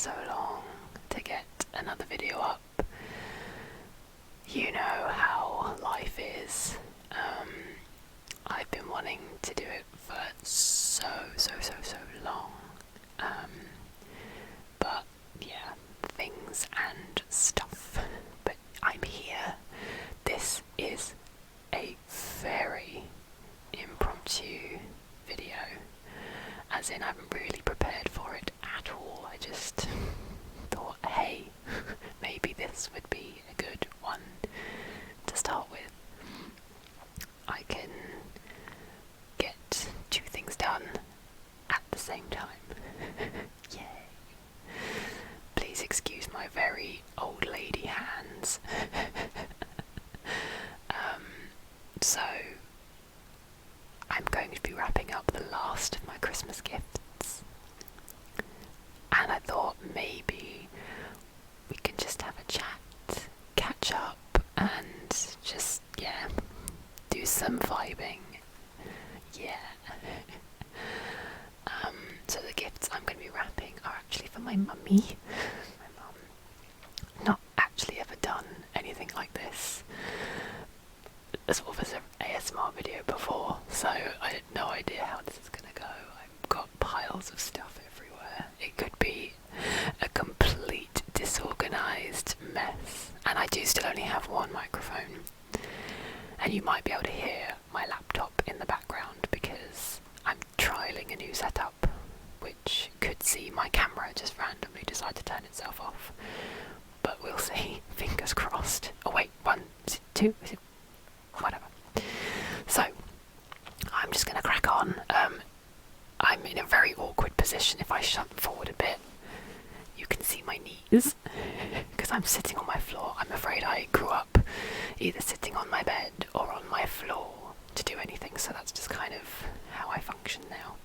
so long to get another video up. You know how life is. I've been wanting to do it for so long. But yeah, things and stuff. But I'm here. This is a very impromptu video, as in I haven't really prepared for it at all. I just thought, hey, maybe this would be a good one to start with. I can get two things done at the same time. Yay! Please excuse my very old lady hands. So I'm going to be wrapping up the last of my Christmas gifts, and I thought maybe we can just have a chat, catch up, and just, yeah, do some vibing. Yeah. So the gifts I'm going to be wrapping are actually for my mummy. My mum not actually ever done anything like this sort of as an ASMR video before, so I had no idea how this is going to go. I've got piles of stuff everywhere. It could be a complete disorganised mess, and I do still only have one microphone, and you might be able to hear my laptop in the background because I'm trialling a new setup, which could see my camera just randomly decide to turn itself off, but we'll see. Fingers crossed. Oh wait, 1, 2, whatever. So I'm just going to crack on. I'm in a very awkward position. If I shut forward a bit, you can see my knees because I'm sitting on my floor. I'm afraid I grew up either sitting on my bed or on my floor to do anything, so that's just kind of how I function now.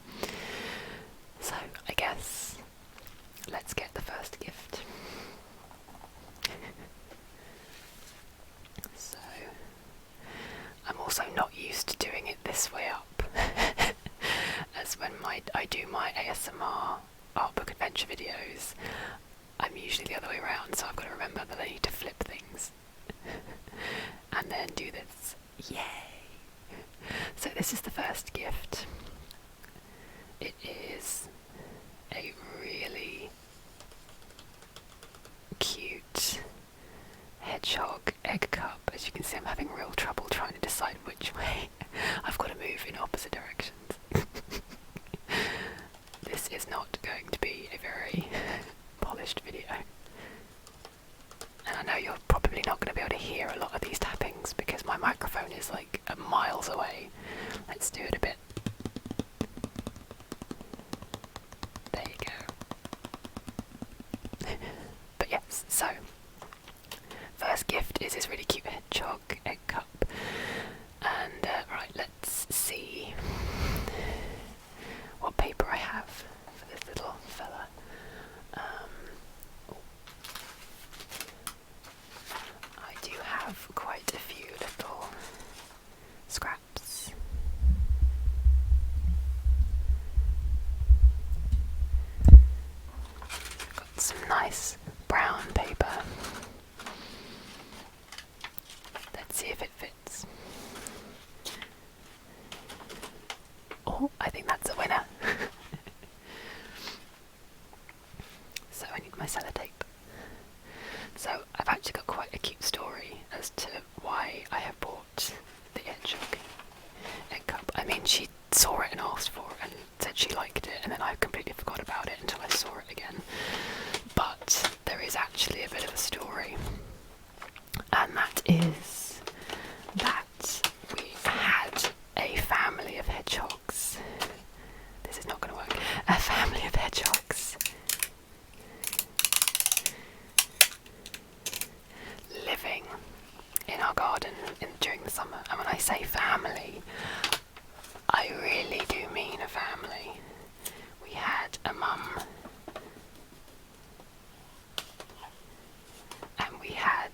So I guess let's get the first gift. So I'm also not used to doing it this way up, as when I do my ASMR art book adventure videos, I'm usually the other way around, so I've got to remember that I need to flip things and then do this. Yay! So this is the first gift. It is a really cute hedgehog egg cup. As you can see, I'm having real trouble trying to decide which way. I've got to move in opposite directions. This is not going to be a very polished video, and I know you're probably not going to be able to hear a lot of these tappings because my microphone is like miles away. Let's do it a bit. There you go. But yes, so first gift is this really cute hedgehog egg cup, and right, let's see what paper I have for this little fella. I do have quite a few little scraps. Got some nice brown paper. Let's see if it fits. Oh, I think that's a winner. So I need my sellotape. So I've actually got quite a cute story as to why I have bought the hedgehog egg cup. I mean, she saw it and asked for it and said she liked it, and then I completely forgot about it until I saw it again. But there is actually a bit of a story, and that is that we had a family of hedgehogs. This is not going to work. A family of hedgehogs living in our garden during the summer. And when I say family, I really do mean a family. We had a mum, and we had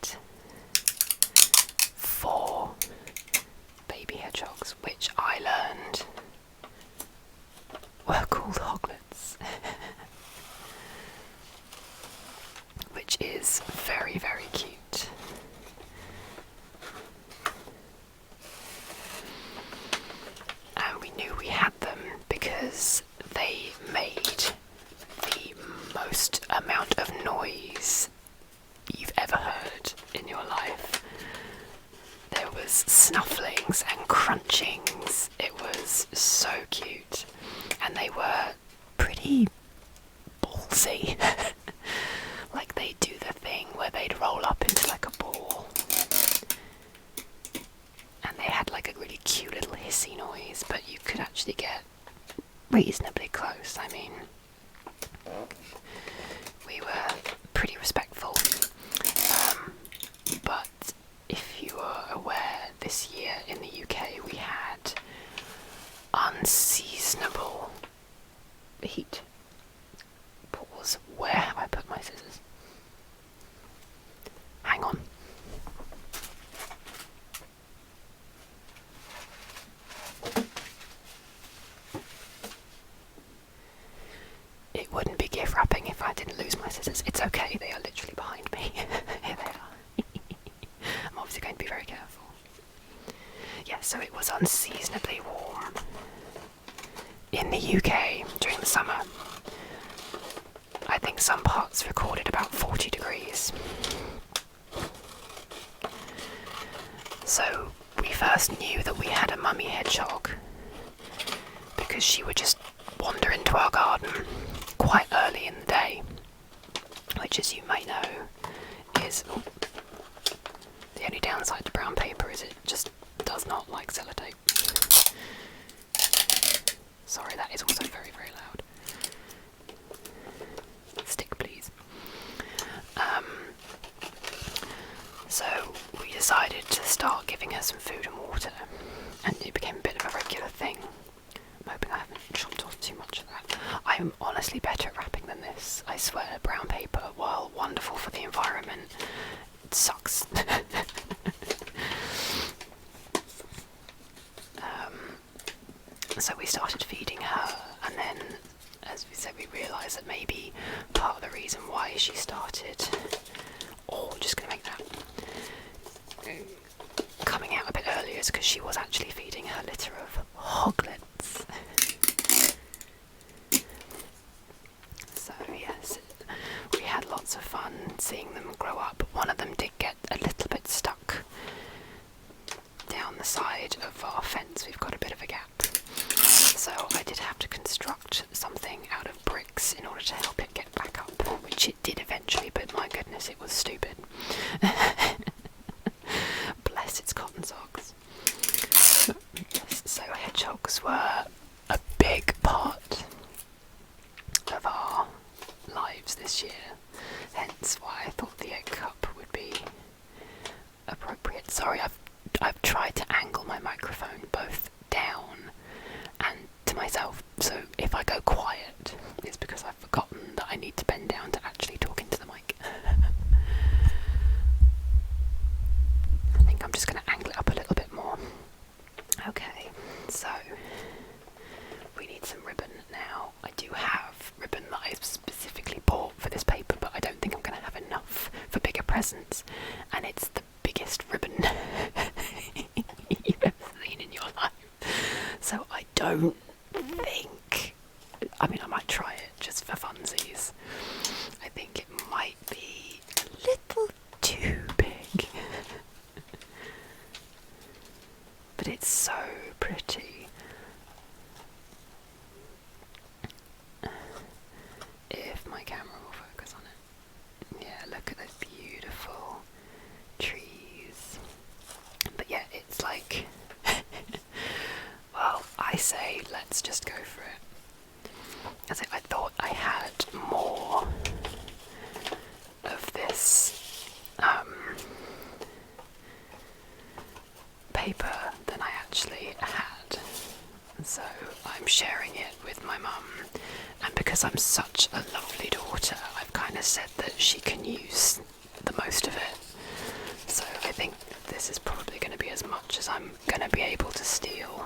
really ballsy. Like, they'd do the thing where they'd roll up into like a ball, and they had like a really cute little hissy noise, but you could actually get reasonably close. I mean, we were pretty respectful, but if you are aware, this year in the UK we had unseasonable heat. Pause. Where have I put my scissors? Hang on. It wouldn't be gift wrapping if I didn't lose my scissors. It's okay, they are literally behind me. Here they are. I'm obviously going to be very careful. Yeah, so it was unseasonably warm in the UK during the summer. I think some parts recorded about 40 degrees. So we first knew that we had a mummy hedgehog because she would just wander into our garden quite early in the day, which, as you may know, is the only downside to brown paper is it just does not like sellotape. Sorry, that is also very, very loud. Stick, please. So we decided to start giving her some food and water, and it became a bit of a regular thing. I'm hoping I haven't chopped off too much of that. I am honestly better at wrapping than this. I swear, brown paper, while wonderful for the environment, it sucks. So we started feeding her, and then, as we said, we realised that maybe part of the reason why she started, I'm just going to make that, coming out a bit earlier is because she was actually feeding her litter of hoglets. So yes, we had lots of fun seeing them grow up. One of them did get a little bit stuck down the side of our fence. We've got a bit of a gap. So I did have to construct something out of bricks in order to help it get back up, which it did eventually, but my goodness, it was stupid. Bless its cotton socks. So hedgehogs were a big part of our lives this year, hence why I thought the egg cup would be appropriate. Sorry, I've tried to angle my microphone both down and to myself, so if I go quiet, it's because I've forgotten that I need to bend down to actually talk into the mic. I think I'm just going to angle it up a little bit more. Okay, so we need some ribbon now. I do have ribbon that I specifically bought for this paper, but I don't think I'm going to have enough for bigger presents, and it's the biggest ribbon you've ever seen in your life. So I don't think, I mean, I might try it just for funsies. I think it might be a little too big. But it's so pretty. If my camera will focus on it. Yeah, look at those beautiful trees. But yeah, it's like, well, I say let's just go for it. As I thought I had more of this paper than I actually had, so I'm sharing it with my mum, and because I'm such a lovely daughter, I've kind of said that she can use the most of it. So I think this is probably going to be as much as I'm going to be able to steal.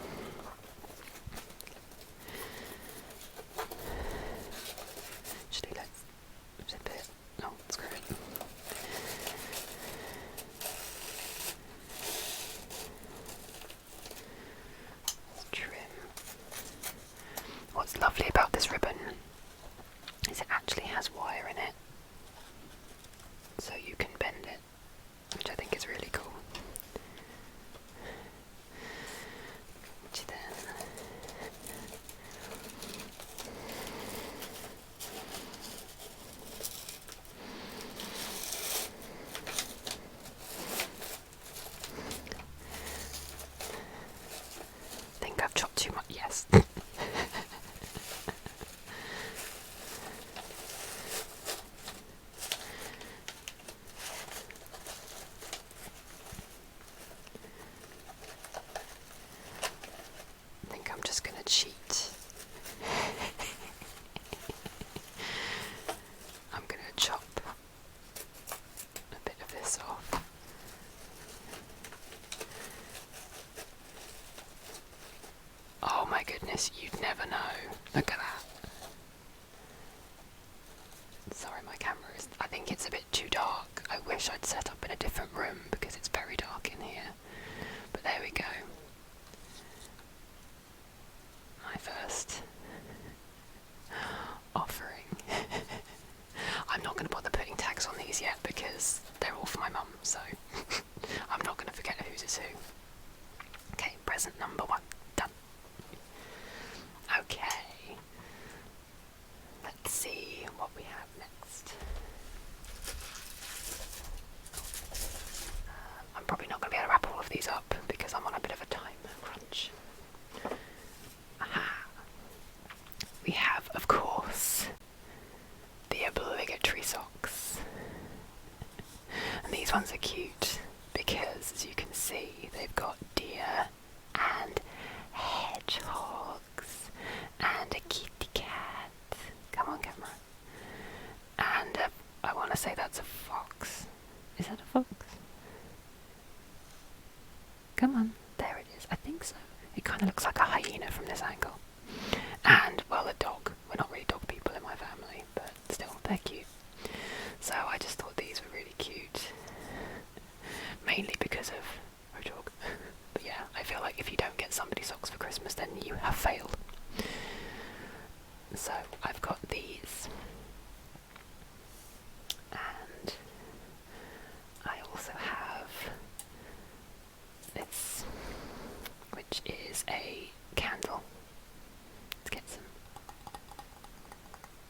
Actually, let's zip it. Oh, screw it. Let's trim. What's lovely about this ribbon is it actually has wire in it, so you can bend it, which I think is really cool. Which we have next? I'm probably not going to be able to wrap all of these up because I'm on a bit of a time crunch. Aha! We have, of course, the obligatory socks. And these ones are cute because, as you can see, they've got deer and hedgehogs and a kitty cat. Come on, camera. And I want to say that's a fox. Is that a fox? Come on. There it is. I think so. It kind of looks like a hyena from this angle. And, well, a dog. We're not really dog people in my family, but still, they're cute. So I just thought these were really cute. Mainly because of her dog. But yeah, I feel like if you don't get somebody socks for Christmas, then you have failed. So I've got these. And I also have this, which is a candle. Let's get some.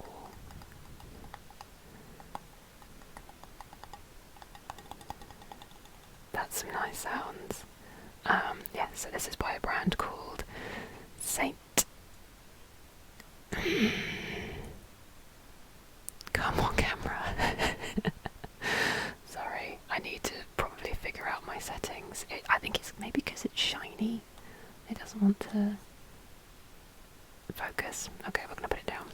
Oh. That's some nice sounds. Yeah, so this is by a brand called Saint. Come on, camera. Sorry, I need to probably figure out my settings. I think it's maybe because it's shiny. It doesn't want to focus. Okay, we're going to put it down.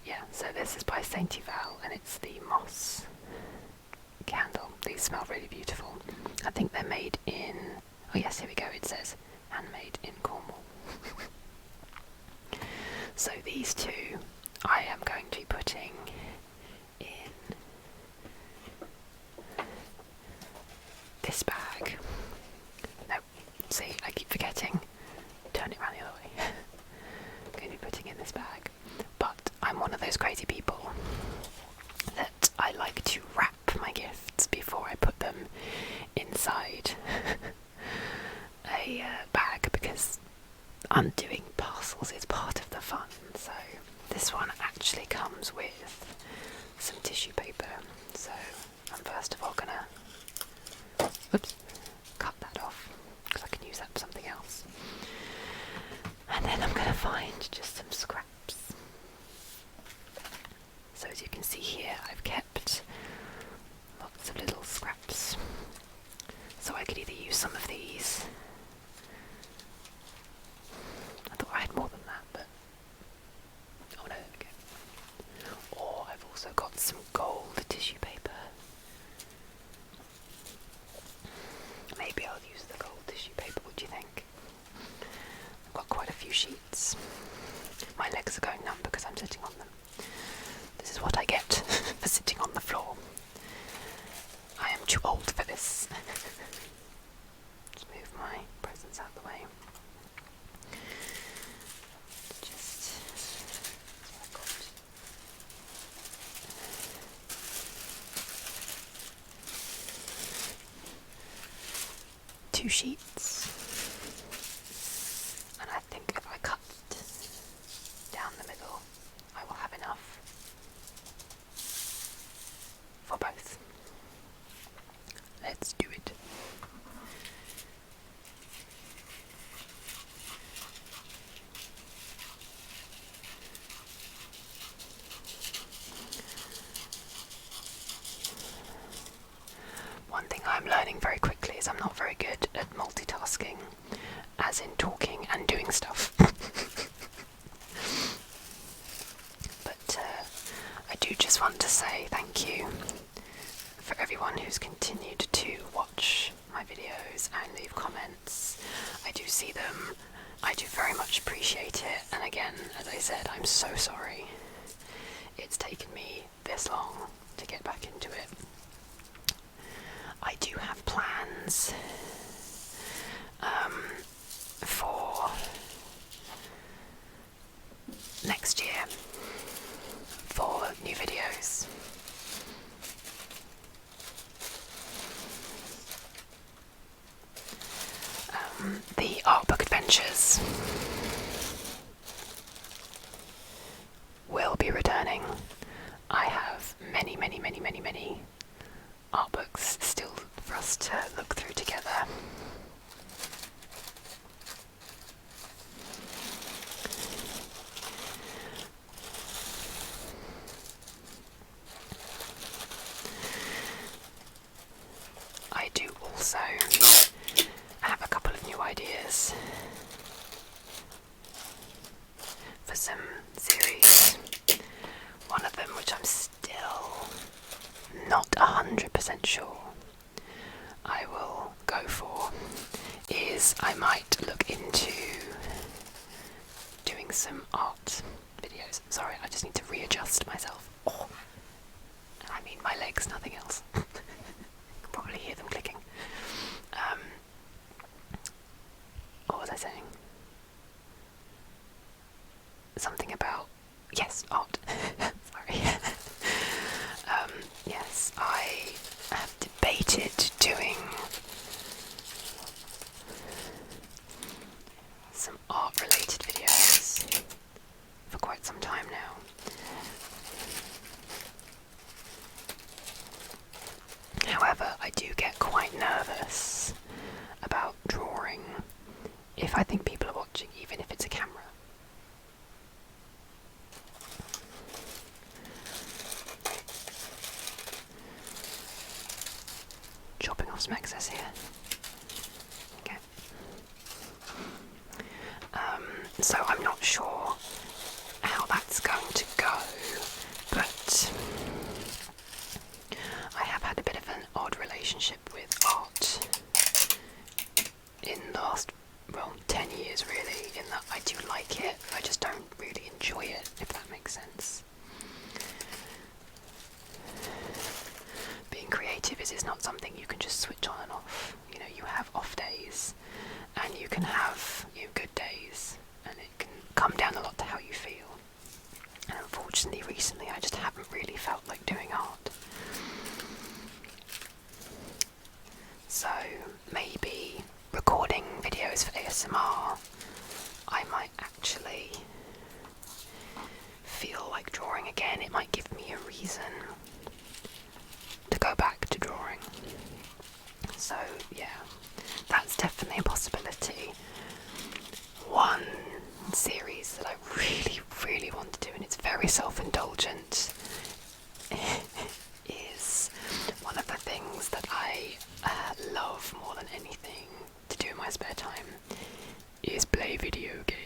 Yeah, so this is by Saint Eval, and it's the moss candle. These smell really beautiful. I think they're made in... Oh yes, here we go. It says handmade in Cornwall. So these two I am going to be putting in this bag. No, see, I keep forgetting. Turn it around the other way. I'm going to be putting in this bag. But I'm one of those crazy people that I like to wrap my gifts before I put them inside a bag, because undoing parcels is part of the fun. So this one actually comes with some tissue paper. So I'm first of all gonna cut that off because I can use that for something else. And then I'm gonna find just some scraps. So as you can see here, I've kept lots of little scraps. So I could either use some of these. I thought I had more than that, but oh no, there we go. Or I've also got some gold tissue paper. Maybe I'll use the gold tissue paper, what do you think? I've got quite a few sheets. My legs are going numb because I'm sitting on them. This is what I get for sitting on the floor. I am too old for this. Just move my presents out of the way. Just I've got two sheets, and I think if I cut down the middle, I will have enough for both. Let's do it. One thing I'm learning very quickly is I'm not very good at multitasking, as in talking and doing stuff. But I do just want to say thank you for everyone who's continued to watch my videos and leave comments. I do see them. I do very much appreciate it. And again, as I said, I'm so sorry it's taken me this long to get back into it. I do have plans for next year for new videos. The art book adventures will be returning. series. One of them, which I'm still not 100% sure I will go for, is I might look into doing some art videos. Sorry, I just need to readjust myself. Oh, I mean my legs, nothing else. You can probably hear them clicking. What was I saying? Something about, yes, art. Sorry. Yes, I have debated doing some art related videos for quite some time now. However, I do get quite nervous about drawing if I think people are watching, even if it's a camera. Chopping off some excess here. Okay. So I'm not sure how that's going to go, but I have had a bit of an odd relationship with art in the last, 10 years really, in that I do like it, I just don't really enjoy it, if that makes sense. Being creative is not something you can just switch on and off. You know, you have off days, and you can have good days, and it can come down a lot to how you feel. And unfortunately, recently, I just haven't really felt like doing art. So maybe recording videos for ASMR, I might actually feel like drawing again. It might give me a reason to go back to drawing. So yeah, that's definitely a possibility. One series that I really, really want to do, and it's very self-indulgent, is one of the things that I love more than anything to do in my spare time is play video games.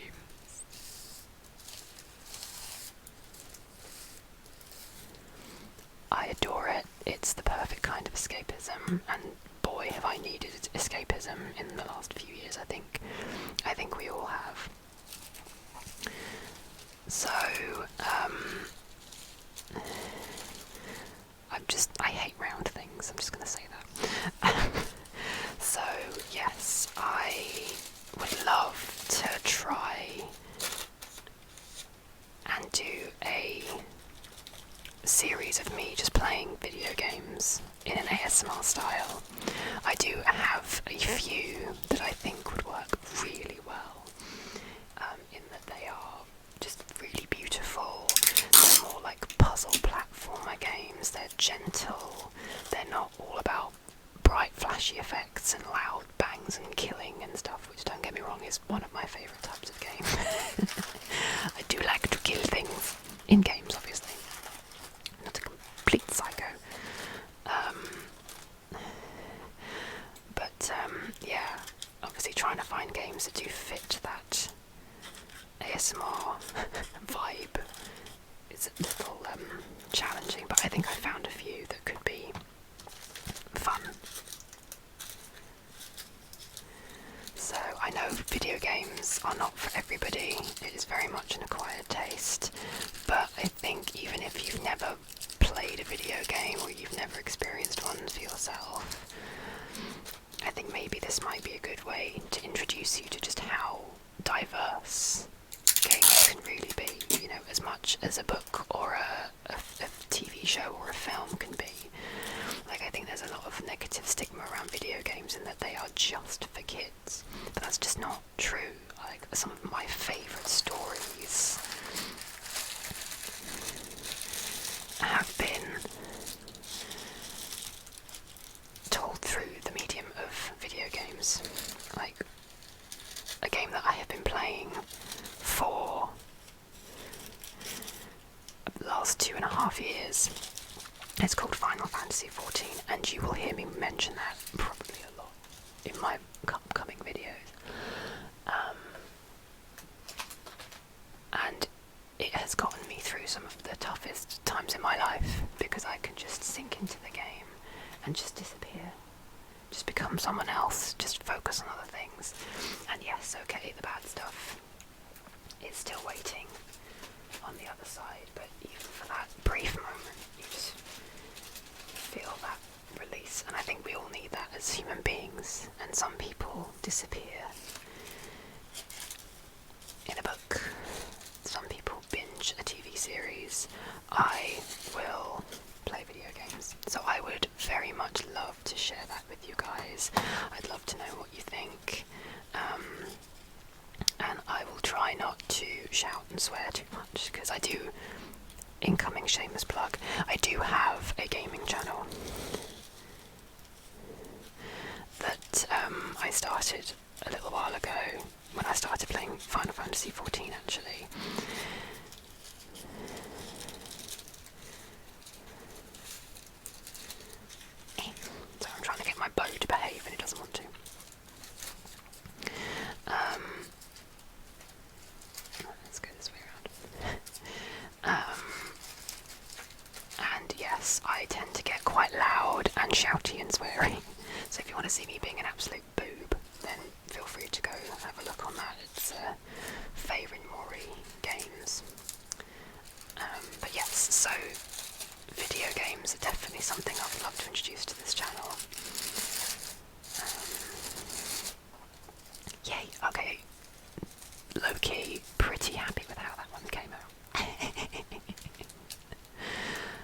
I adore it. It's the perfect kind of escapism, and boy have I needed escapism in the last few years. I think we all have. So I hate round things, I'm just going to say that. So yes, I would love to try and do a series of me just playing video games in an ASMR style. I do have a few that I think would work really well, in that they are just really beautiful. They're more like puzzle platformer games. They're gentle. They're not all about bright flashy effects and loud bangs and killing and stuff, which, don't get me wrong, is one of my favourite types of game. I do like to kill things in games, obviously. Not a complete psycho. Yeah, obviously trying to find games that do fit that ASMR vibe is a little challenging, but I think I found a few that could be fun. So I know video games are not for everybody, it is very much an acquired taste, but I think even if you've never played a video game or you've never experienced one for yourself, I think maybe this might be a good way to introduce you to just how diverse games can really be, you know, as much as a book or a TV show or a film can be. Like, I think there's a lot of negative stigma around video games in that they are just for kids, but that's just not true. Like, some of my favourite stories have been told through the medium of video games. Like, a game that I have been playing for the last 2.5 years. It's called Final Fantasy XIV, and you will hear me mention that probably a lot in my upcoming videos. And it has got through some of the toughest times in my life, because I can just sink into the game and just disappear, just become someone else, just focus on other things. And yes, okay, the bad stuff is still waiting on the other side, but even for that brief moment, you just feel that release. And I think we all need that as human beings, and some people disappear in a book, some people binge a TV series. I will play video games, so I would very much love to share that with you guys. I'd love to know what you think, and I will try not to shout and swear too much, because I do, incoming shameless plug, I do have a gaming channel that I started a little while ago when I started playing Final Fantasy XIV, actually. So I'm trying to get my bow to behave and it doesn't want to. Let's go this way around. And yes, I tend to get quite loud and shouty and sweary. So if you want to see me being an absolute boob, then feel free to go have a look on that. It's Favouring Mori Games. But yes, so video games are definitely something I would love to introduce to this channel. Yay, okay. Low-key, pretty happy with how that one came out.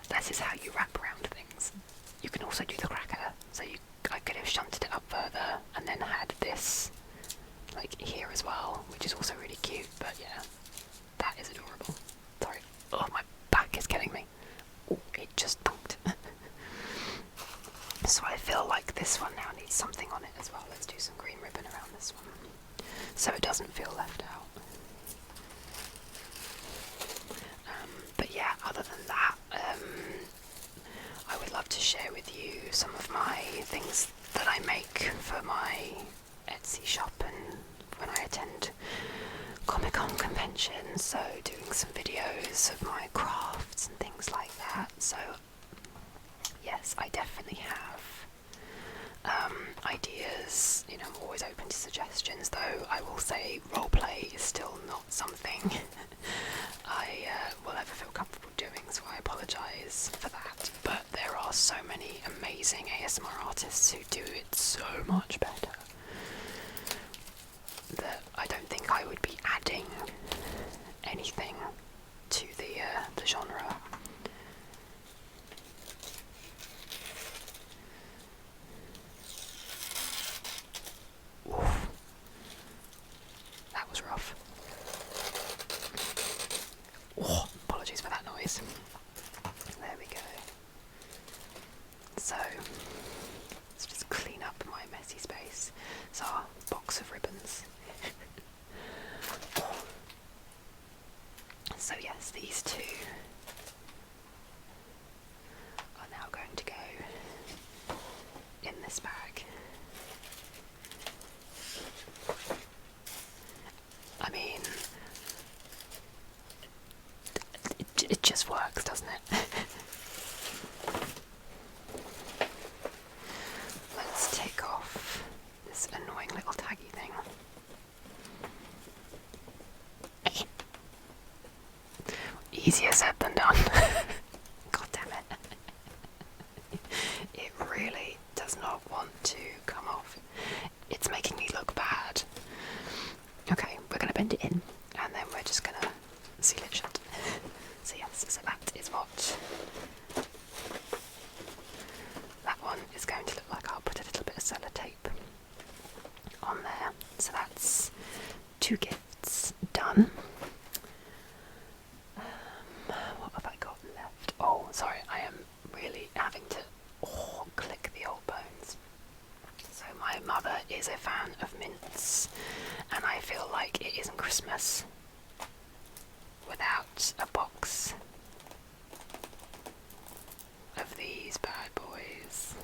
That is how you wrap around things. You can also do the cracker, so I could have shunted it up further and then had this like here as well, which is also really cute. But yeah, that is adorable. Sorry, oh, my back is killing me. Oh, it just thunked. So I feel like this one now needs something on it as well. Let's do some green ribbon around this one, so it doesn't feel left out. But yeah, other than that, I would love to share with you some of my things that I make for my Etsy shop and when I attend Comic-Con conventions, so doing some videos of my crafts and things like that. So yes, I definitely have ideas. You know, I'm always open to suggestions, though I will say roleplay is still not something I will ever feel comfortable doing, so I apologise for that. But there are so many amazing ASMR artists who do it so much better that I don't think I would be adding anything to the genre. Oof. That was rough. Oh, apologies for that noise. There we go. So, let's just clean up my messy space. It's our box of ribbons. So yes, these two are now going to go in this bag. I mean, it just works, doesn't it? Let's take off this annoying little taggy thing. Easier said than done. God damn it. It really does not want to come off. It's making me look bad. Okay, we're going to bend it in, and then we're just going to seal it shut. So yes, so that is what that one is going to look like. I'll put a little bit of sellotape on there. So that's 2 gifts done. What have I got left? Oh, sorry, I am really having to click the old bones. So my mother is a fan of mints, and I feel like it isn't Christmas without a box of these bad boys.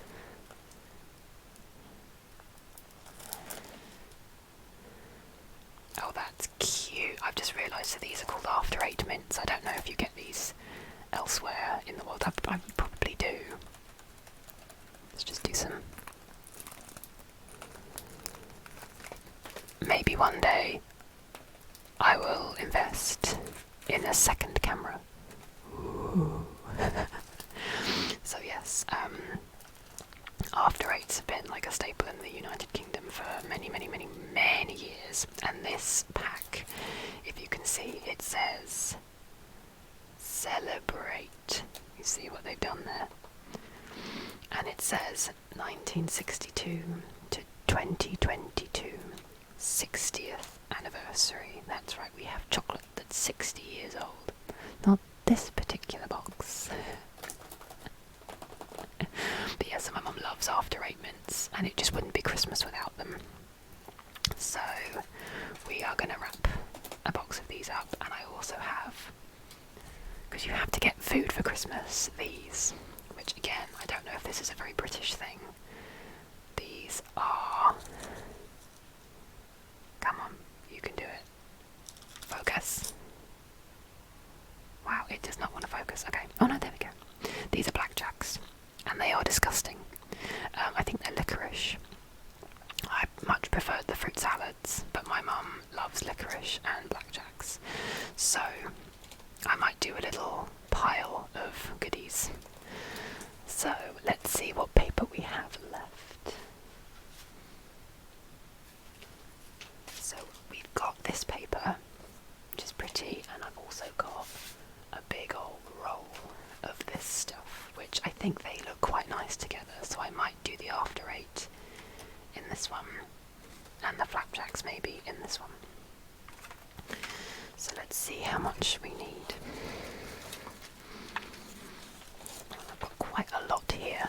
Oh, that's cute. I've just realised that these are called After 8 mints. I don't know if you get these staple in the United Kingdom for many, many, many, many years. And this pack, if you can see, it says celebrate. You see what they've done there? And it says 1962 to 2022, 60th anniversary. That's right, we have chocolate that's 60 years old. Not this particular box. But yeah, so my mum loves After Eight mints, and it just wouldn't be Christmas without them. So we are going to wrap a box of these up, and I also have, because you have to get food for Christmas, these, which again, I don't know if this is a very British thing. These are, come on, you can do it. Focus. Wow, it does not want to focus. Okay. Oh no, there we go. These are blackjacks, and they are disgusting. I think they're licorice. I much preferred the fruit salads, but my mum loves licorice and blackjacks. So I might do a little pile of goodies. So let's see what paper we have left. So we've got this paper, which is pretty, and I've also got a big old roll of this stuff, which I think they look quite nice together, so I might do the After Eight in this one, and the flapjacks maybe in this one. So let's see how much we need. I've got quite a lot here,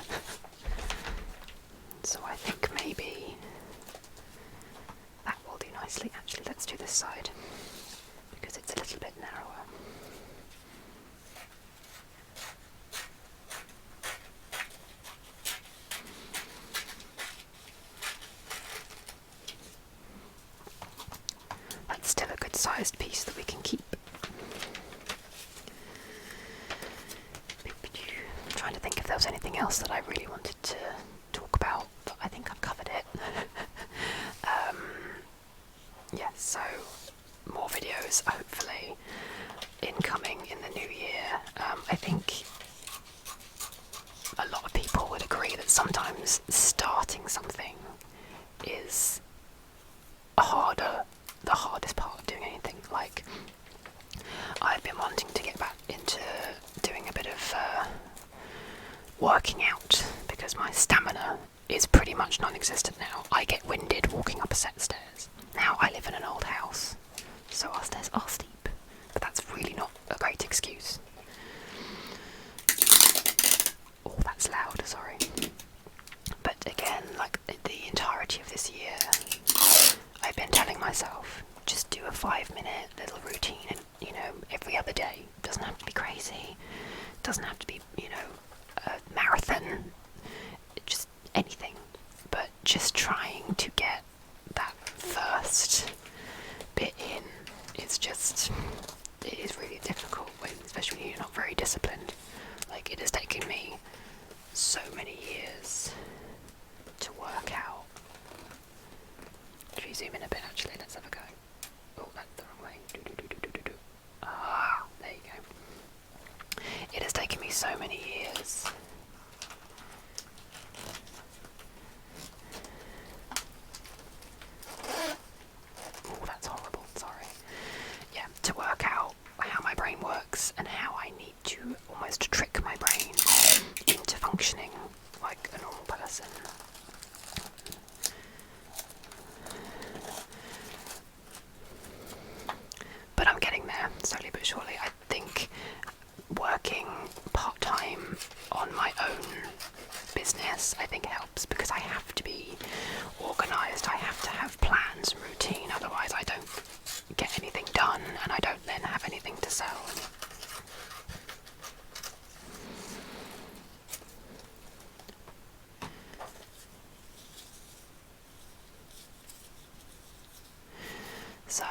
so I think maybe that will do nicely. Actually, let's do this side, because it's a little bit narrower. That's still a good sized piece that we can keep. I'm trying to think if there was anything else that I really wanted to talk about, but I think I've covered it. Yeah, so more videos hopefully incoming in the new year. I think a lot of people would agree that sometimes starting something is the hardest part of doing anything. Like, I've been wanting to get back into doing a bit of working out, because my stamina is pretty much non-existent now. I get winded walking up a set of stairs. Now, I live in an old house, so our stairs are steep, but that's really not a great excuse. Oh, that's loud, sorry. But again, like the entirety of this year, I've been telling myself, just do a 5-minute little routine, and every other day. Doesn't have to be crazy, doesn't have to be, a marathon, just anything, but just trying to get that first bit in. It is really difficult, especially when you're not very disciplined. Like, it has taken me so many years to work out. Should we zoom in a bit, actually? Let's have a go. Oh, that's the wrong way. Ah, there you go. It has taken me so many years that's horrible, sorry. Yeah, to work out how my brain works and how I need to almost trick my brain into functioning like a normal person. But I'm getting there, slowly but surely. I think working part-time on my own business, I think helps, because I have to be organised, I have to have plans and routine, otherwise I don't get anything done, and I don't then have anything to sell. So,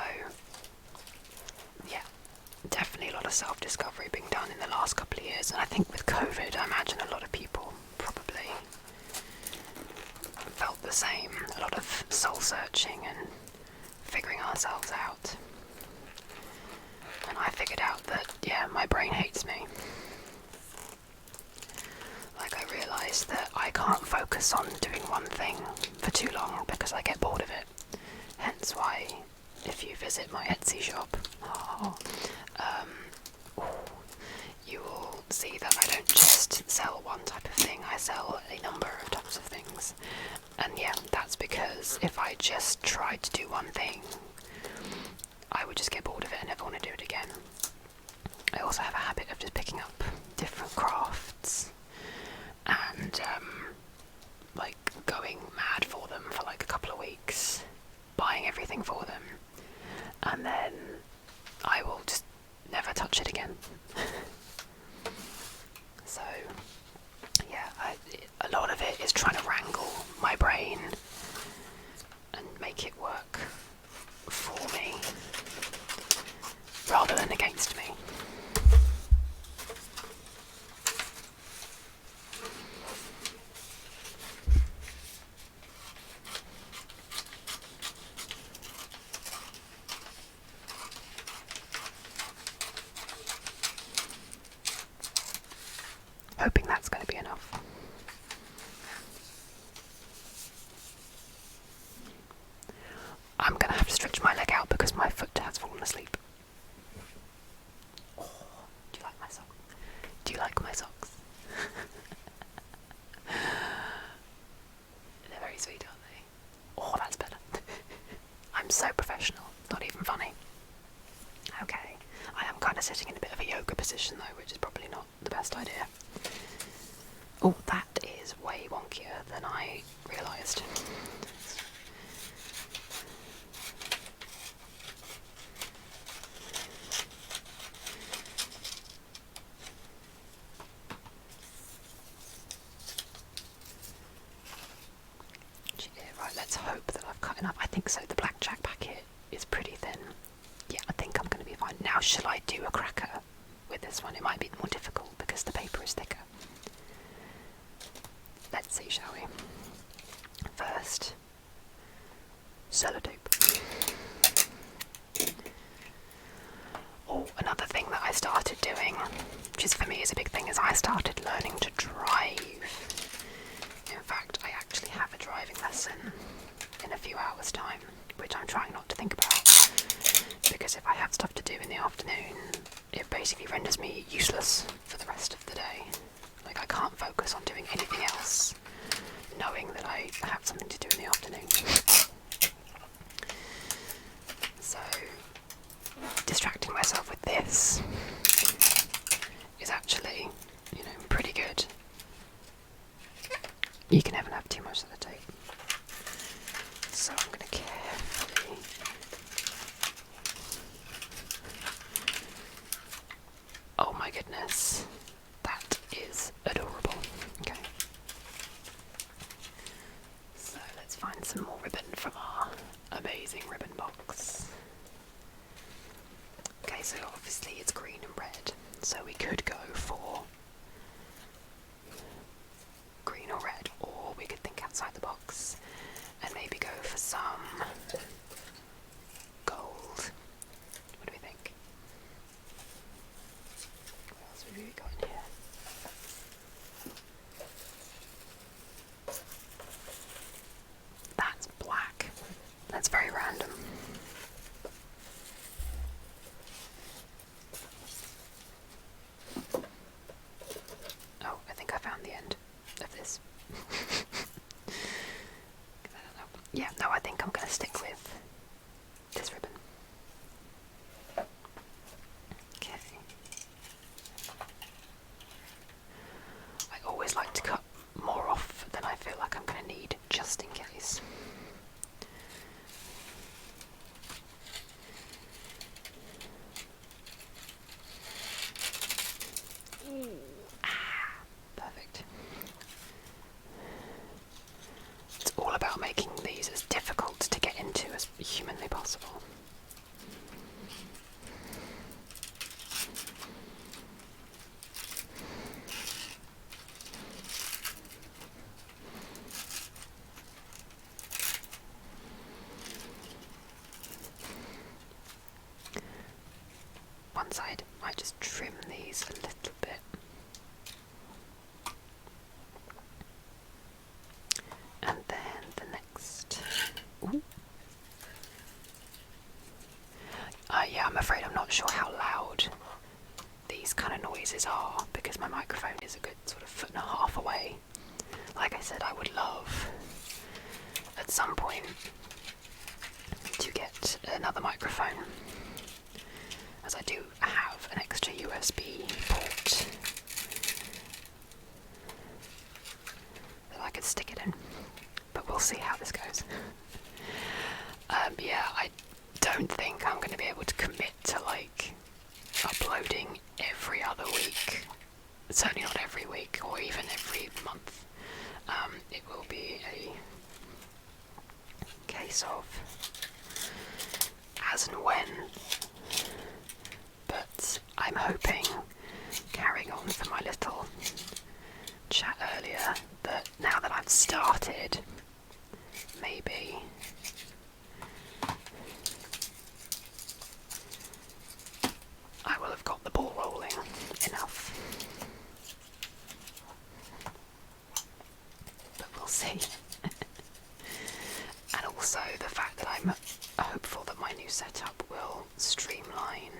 yeah, definitely a lot of self-discovery being done in the last couple of years, and I think with COVID, I imagine a lot of people probably felt the same. A lot of soul-searching and figuring ourselves out. And I figured out that, yeah, my brain hates me. Like, I realised that I can't focus on doing one thing see that I don't just sell one type of thing, I sell a number of types of things. And yeah, that's because if I just tried to do one thing, I would just get bored of it and never want to do it again. I also have a habit of just picking up different crafts and like going mad for them for like a couple of weeks, buying everything for them, and then I will just never touch it again. So yeah, a lot of it is trying to wrangle my brain and make it work for me rather than against me. Hoping that's going to be enough. I'm going to have to stretch my leg out because my foot has fallen asleep. Oh, do you like my socks? Do you like my socks? They're very sweet, aren't they? Oh, that's better. I'm so professional, not even funny. Okay, I am kind of sitting in a bit of a yoga position though, which is probably not the best idea. Oh, that is way wonkier than I realised. Right, let's hope that I've cut enough. I think so. The blackjack packet is pretty thin. Yeah, I think I'm going to be fine. Now, shall I do a cracker with this one? It might be more difficult because the paper is thicker. Let's see, shall we? First, sellotape. Oh, another thing that I started doing, which is for me is a big thing, is I started learning to drive. In fact, I actually have a driving lesson in a few hours' time, which I'm trying not to think about, because if I have stuff to do in the afternoon, it basically renders me useless for the rest of the day. Like, I can't focus on doing anything else, knowing that I have something to do in the afternoon. So, distracting myself with this is actually, pretty good. You can never have too much of the tape. So I'm going to carefully oh my goodness, that is adorable. Okay. So let's find some more ribbon from our amazing ribbon box. Okay, so obviously it's green and red, so we could go for green or red, or we could think outside the box and maybe go for some gold. What do we think? What else have we got in here? That's black. That's very random. Oh, I think I found the end of this. Yeah, no, I think I'm going to stick with this ribbon. Okay. I always like to cut more off than I feel like I'm going to need, just in case. Perfect. It's all about making these as difficult to get into as humanly possible. because my microphone is a good sort of 1.5 feet away. Like I said, I would love at some point to get another microphone, as I do have an extra USB port that I could stick it in, but we'll see how this goes. Yeah, I don't think I'm going to be able to commit to like uploading every other week. Certainly not every week or even every month. It will be a case of as and when. But I'm hoping, carrying on from my little chat earlier, that now that I've started, maybe I will have got the ball rolling enough. But we'll see. And also the fact that I'm hopeful that my new setup will streamline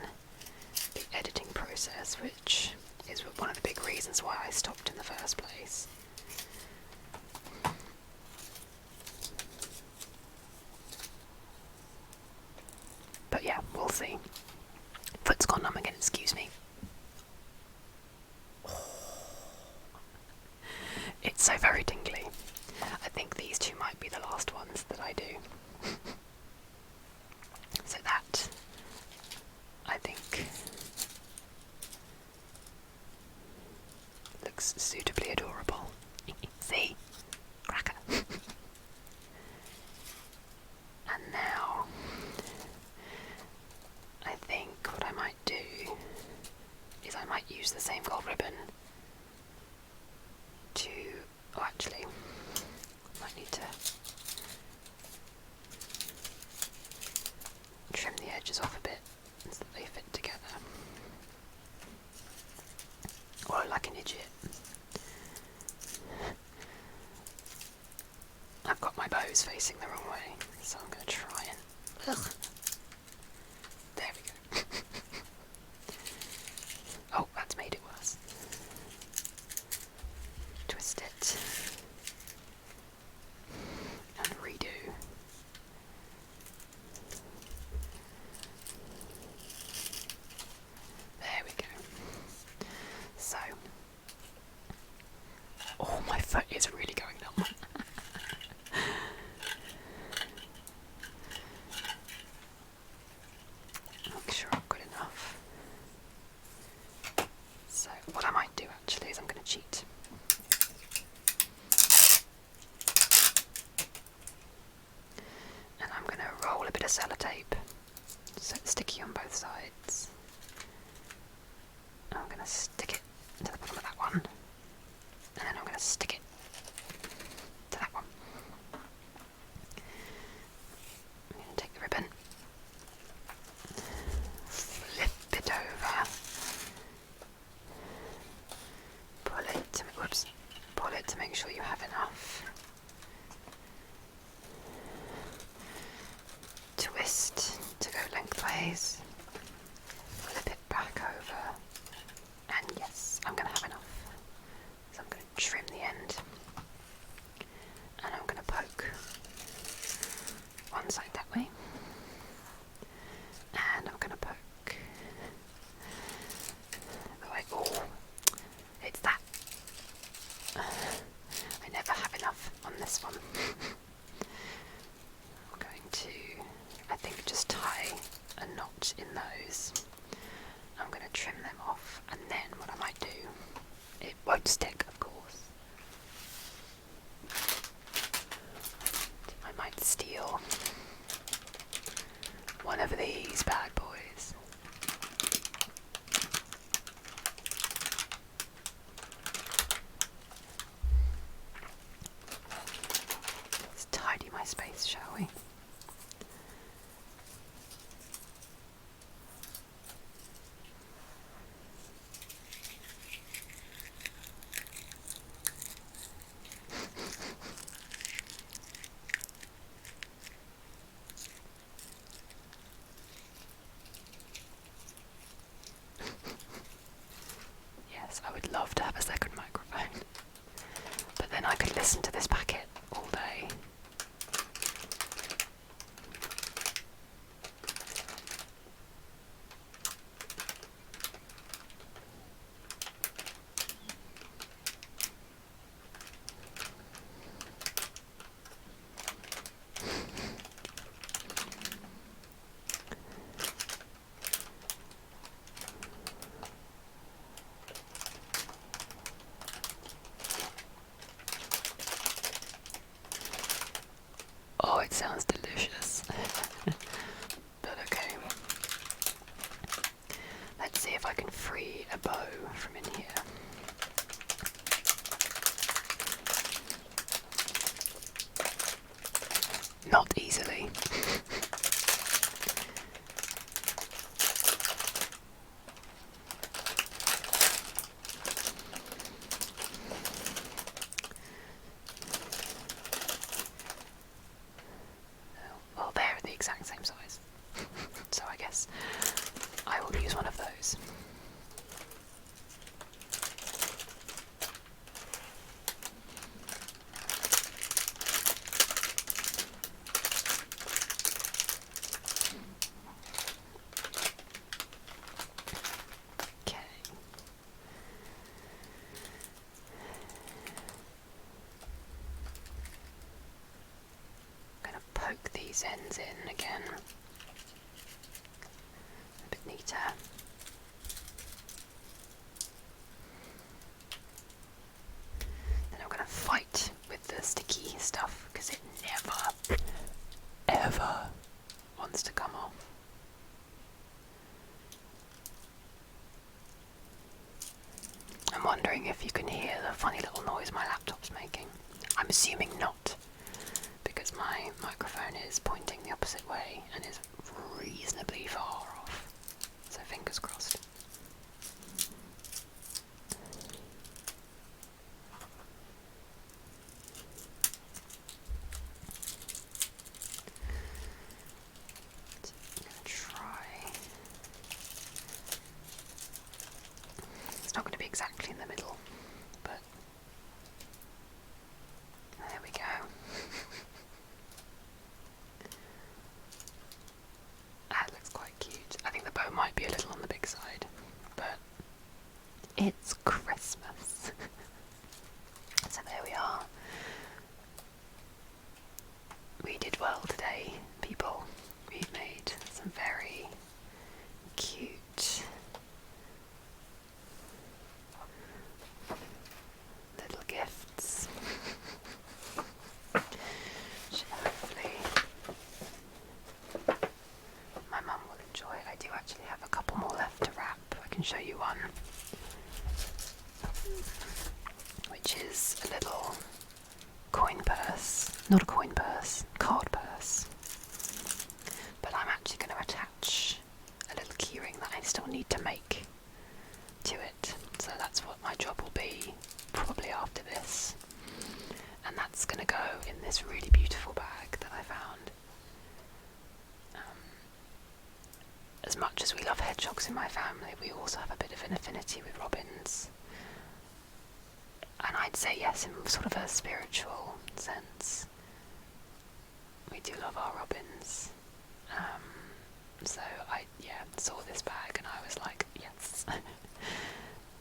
the editing process, which is one of the big reasons why I stopped in the first place. But yeah, we'll see. Foot's gone numb again, excuse me. It's so very tingly. I think these two might be the last ones that I do. So that, I think, looks suitably adorable. See? Cracker. And now, I think what I might do is I might use the same gold ribbon to, oh actually, I might need to trim the edges off a bit so that they fit together. Or like an idiot. I've got my bows facing the wrong way, so I'm going to try and... Ugh. There we go. Oh, that's made it worse. Twist it. And redo. There we go. So. Oh, my foot is really going numb. Make sure I've got enough. So, what I might do actually is I'm going to cheat. And I'm going to roll a bit of sellotape so it's sticky on both sides. I'm going to stick it to the bottom of that one, and then I'm going to stick it to that one. I'm going to take the ribbon, flip it over, pull it to make sure you have enough. Twist to go lengthways, flip it back over, and yes, I'm going to have enough. So I'm going to trim the end, and I'm going to poke one side that way, and I'm going to poke the way. Oh, it's that. I never have enough on this one. I'm going to, I think, just tie a knot in those. I'm going to trim them off, and then what I might do, it won't stick, of course. I might steal one of these bad boys. Let's tidy my space, shall we? would love to have a second microphone. But then I could listen to this packet all day. Oh, it sounds delicious. But okay. Let's see if I can free a bow from in here. Not easily. Well, they're the exact same size. So I guess I will use one of those. Okay. I'm going to poke these ends in again. A bit neater. Then I'm going to fight with the sticky stuff because it never, ever wants to come off. I'm wondering if you can hear the funny little noise my laptop's making. I'm assuming not, because my microphone is pointing the opposite way and is reasonably far off. So fingers crossed. I'm going to try. It's not going to be exactly in the middle, but there we go. That looks quite cute. I think the bow might be a little on the big side, but it's Christmas. So there we are. We did well today, people. We made some very cute little gifts. Which hopefully my mum will enjoy. I do actually have a couple more left to wrap. I can show you one, which is a little coin purse. Not a coin purse, card purse. But I'm actually going to attach a little keyring that I still need to make to it. So that's what my job will be, probably after this. And that's going to go in this really beautiful bag that I found. As much as we love hedgehogs in my family, we also have a bit of an affinity with robins. And I'd say yes, in sort of a spiritual sense. We do love our robins. So I saw this bag and I was like, yes,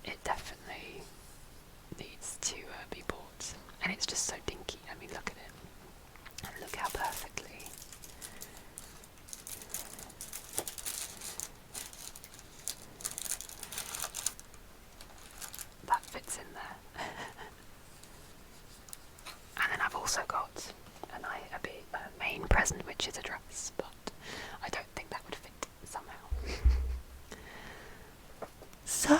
it definitely needs to be bought. And it's just so dinky. I mean, look at it. And look how perfectly that fits in there. And then I've also got a main present, which is a dress, but I don't think that would fit somehow. So,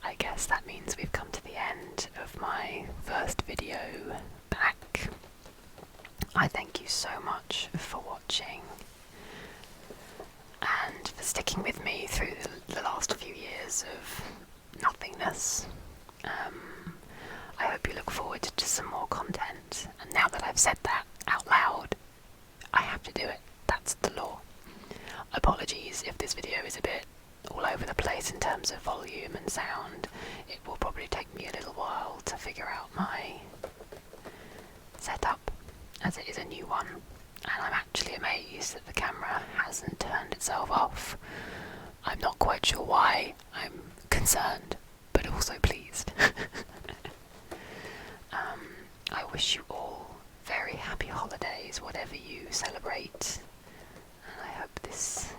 I guess that means we've come to the end of my first video back. I thank you so much for watching and for sticking with me through the last few years of nothingness. I hope you look forward to some more content, and now that I've said that out loud, I have to do it. That's the law. Apologies if this video is a bit all over the place in terms of volume and sound. It will probably take me a little while to figure out my setup, as it is a new one, and I'm actually amazed that the camera hasn't turned itself off. I'm not quite sure why. I'm concerned, but also pleased. I wish you all very happy holidays, whatever you celebrate, and I hope this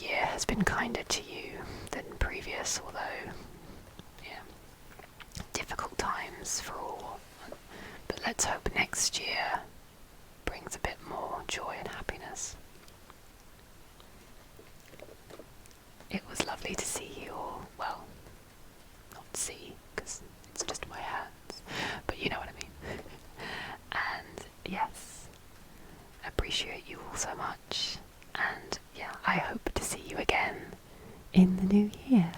year has been kinder to you than previous, although, yeah, difficult times for all. But let's hope next year brings a bit more joy and happiness. It was lovely to see you all. Well, not see, because it's just my hands, but you know what I mean. And yes, appreciate you all so much. And yeah, I hope to see you again in the new year.